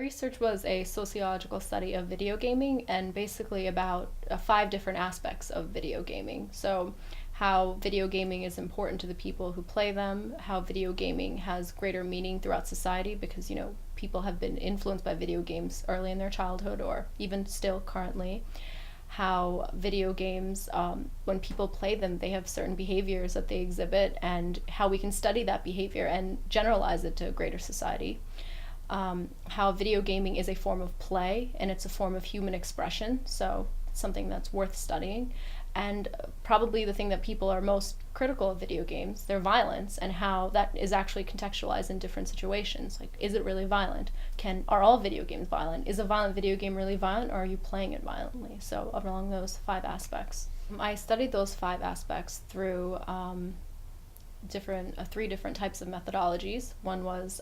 research was a sociological study of video gaming and basically about 5 different aspects of video gaming. So how video gaming is important to the people who play them, how video gaming has greater meaning throughout society because, people have been influenced by video games early in their childhood or even still currently, how video games, when people play them, they have certain behaviors that they exhibit and how we can study that behavior and generalize it to greater society. How video gaming is a form of play and it's a form of human expression, so it's something that's worth studying. And probably the thing that people are most critical of video games, their violence, and how that is actually contextualized in different situations. Like, is it really violent? Are all video games violent? Is a violent video game really violent, or are you playing it violently? So along those 5 aspects. I studied those 5 aspects through 3 different types of methodologies. One was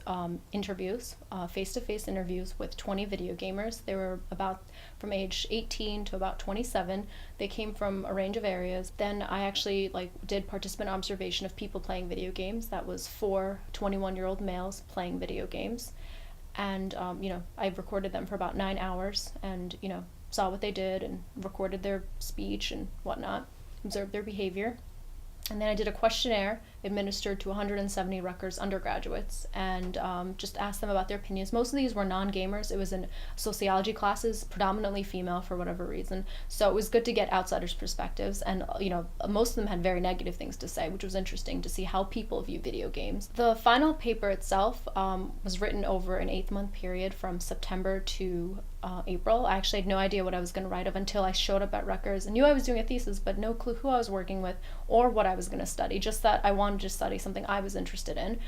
interviews, face-to-face interviews with 20 video gamers. They were about from age 18 to about 27. They came from a range of areas. Then I actually did participant observation of people playing video games. That was 4 21-year-old males playing video games. And I recorded them for about 9 hours and saw what they did and recorded their speech and whatnot, observed their behavior. And then I did a questionnaire administered to 170 Rutgers undergraduates and just asked them about their opinions. Most of these were non-gamers. It was in sociology classes, predominantly female for whatever reason. So it was good to get outsiders' perspectives. And, most of them had very negative things to say, which was interesting to see how people view video games. The final paper itself was written over an 8-month period from September to April. I actually had no idea what I was going to write of until I showed up at Rutgers and knew I was doing a thesis, but no clue who I was working with or what I was going to study, just that I wanted to study something I was interested in.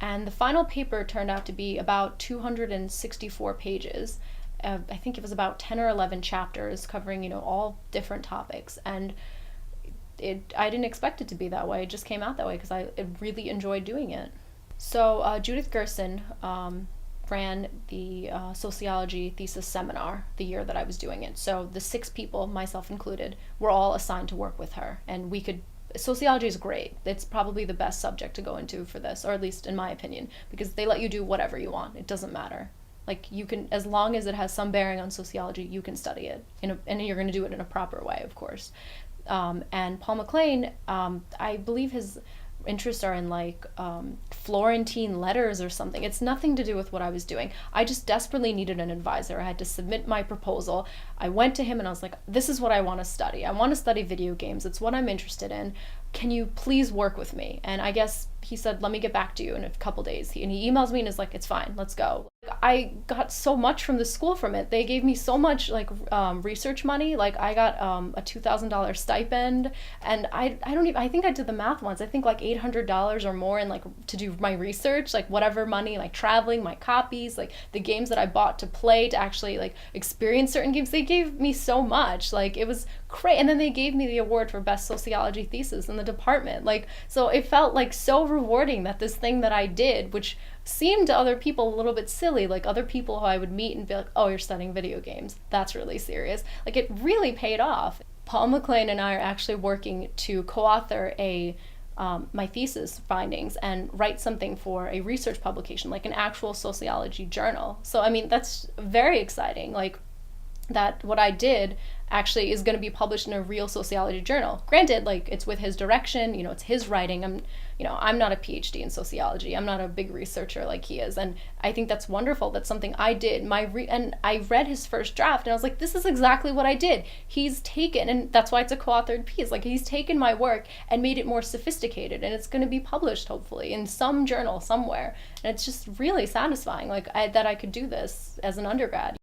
And the final paper turned out to be about 264 pages. I think it was about 10 or 11 chapters covering, all different topics. And I didn't expect it to be that way. It just came out that way because I really enjoyed doing it. So Judith Gerson ran the Sociology Thesis seminar the year that I was doing it. So the 6 people, myself included, were all assigned to work with her. And sociology is great. It's probably the best subject to go into for this, or at least in my opinion, because they let you do whatever you want. It doesn't matter. You can, as long as it has some bearing on sociology, you can study it, and you're going to do it in a proper way, of course. And Paul McLean, I believe his interests are in Florentine letters or something. It's nothing to do with what I was doing. I just desperately needed an advisor. I had to submit my proposal. I went to him and I was like, this is what I want to study. I want to study video games. It's what I'm interested in. Can you please work with me? And I guess he said, let me get back to you in a couple days. And he emails me and is like, it's fine, let's go. I got so much from the school from it. They gave me so much research money. I got a $2,000 stipend, and I think I did the math once. I think $800 or more to do my research, whatever money, traveling, my copies, the games that I bought to play, to actually experience certain games. They gave me so much. It was great. And then they gave me the award for best sociology thesis in the department. So it felt so rewarding that this thing that I did, which seemed to other people a little bit silly, other people who I would meet and be like, oh, you're studying video games. That's really serious. It really paid off. Paul McLean and I are actually working to co-author my thesis findings and write something for a research publication, an actual sociology journal. So, that's very exciting. That what I did actually is going to be published in a real sociology journal. Granted, it's with his direction, it's his writing. I'm not a PhD in sociology. I'm not a big researcher like he is. And I think that's wonderful. That's something I did. And I read his first draft and I was like, this is exactly what I did. He's taken, and that's why it's a co-authored piece. He's taken my work and made it more sophisticated, and it's going to be published hopefully in some journal somewhere. And it's just really satisfying, that I could do this as an undergrad.